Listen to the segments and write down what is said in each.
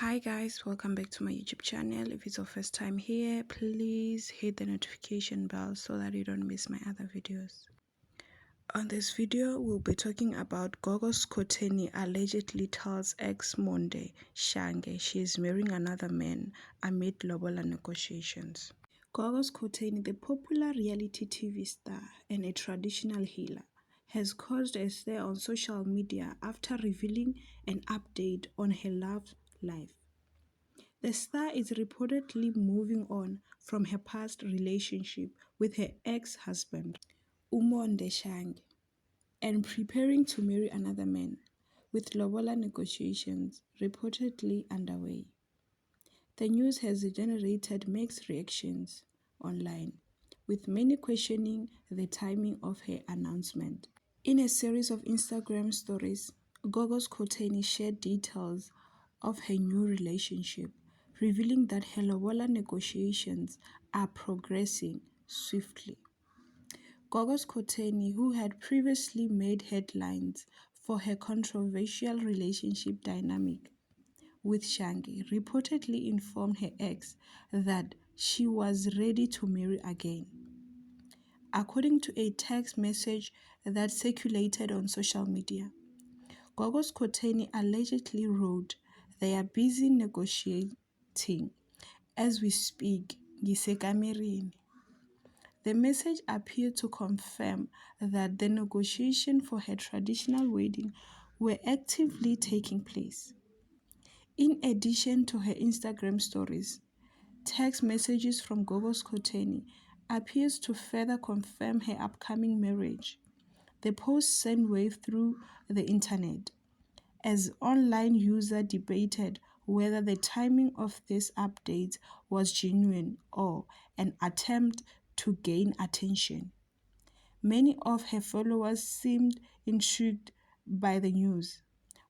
Hi guys, welcome back to my YouTube channel. If it's your first time here, please hit the notification bell so that you don't miss my other videos. On this video, we'll be talking about Gogo Skhotheni allegedly tells ex-Monde Shange she is marrying another man amid lobola negotiations. Gogo Skhotheni, the popular reality TV star and a traditional healer, has caused a stir on social media after revealing an update on her love life. The star is reportedly moving on from her past relationship with her ex-husband, Umonde Shange, and preparing to marry another man, with lobola negotiations reportedly underway. The news has generated mixed reactions online, with many questioning the timing of her announcement. In a series of Instagram stories, Gogo Skhotheni shared details of her new relationship, revealing that her lobola negotiations are progressing swiftly. Gogo Skhotheni, who had previously made headlines for her controversial relationship dynamic with Shange, reportedly informed her ex that she was ready to marry again. According to a text message that circulated on social media, Gogo Skhotheni allegedly wrote, "They are busy negotiating. As we speak, ngisekamereni." The message appeared to confirm that the negotiations for her traditional wedding were actively taking place. In addition to her Instagram stories, text messages from Gogo Skhotheni appears to further confirm her upcoming marriage. The post sent wave through the internet as online users debated whether the timing of this update was genuine or an attempt to gain attention. Many of her followers seemed intrigued by the news,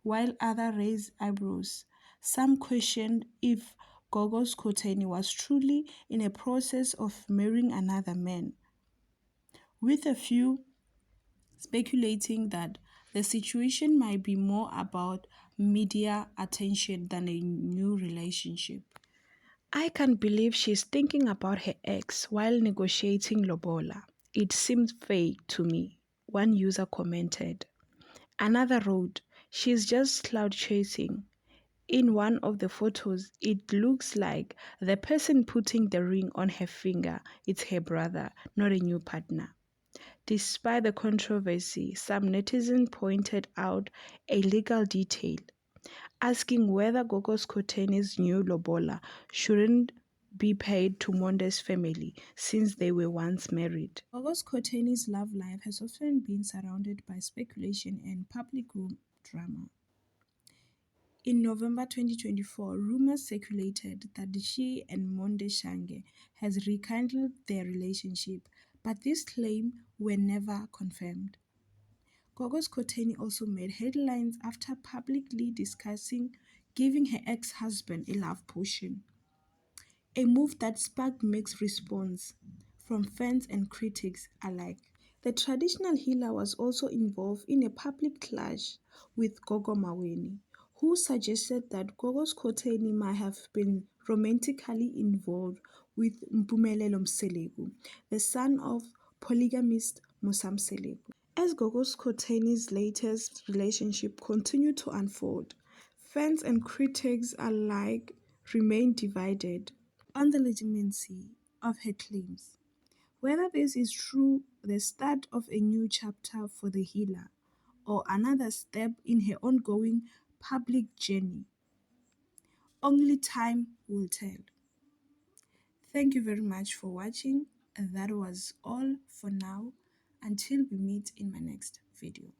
while others raised eyebrows. Some questioned if Gogo Skhotheni was truly in a process of marrying another man, with a few speculating that the situation might be more about media attention than a new relationship. "I can't believe she's thinking about her ex while negotiating lobola. It seems fake to me," one user commented. Another wrote, "She's just cloud chasing." In one of the photos, it looks like the person putting the ring on her finger is her brother, not a new partner. Despite the controversy, some netizens pointed out a legal detail, asking whether Gogo Skhotheni's new lobola shouldn't be paid to Monde's family since they were once married. Gogo Skhotheni's love life has often been surrounded by speculation and public drama. In November 2024, rumors circulated that she and Monde Shange has rekindled their relationship, but these claims were never confirmed. Gogo Skhotheni also made headlines after publicly discussing giving her ex-husband a love potion, a move that sparked mixed response from fans and critics alike. The traditional healer was also involved in a public clash with Gogo Maweni, who suggested that Gogo Skhotheni might have been romantically involved with Mpumelelo Mseleku, the son of polygamist Musa Mseleku. As Gogo Skhotheni's latest relationship continued to unfold, fans and critics alike remain divided on the legitimacy of her claims. Whether this is true the start of a new chapter for the healer or another step in her ongoing public journey, only time will tell. Thank you very much for watching. That was all for now. Until we meet in my next video.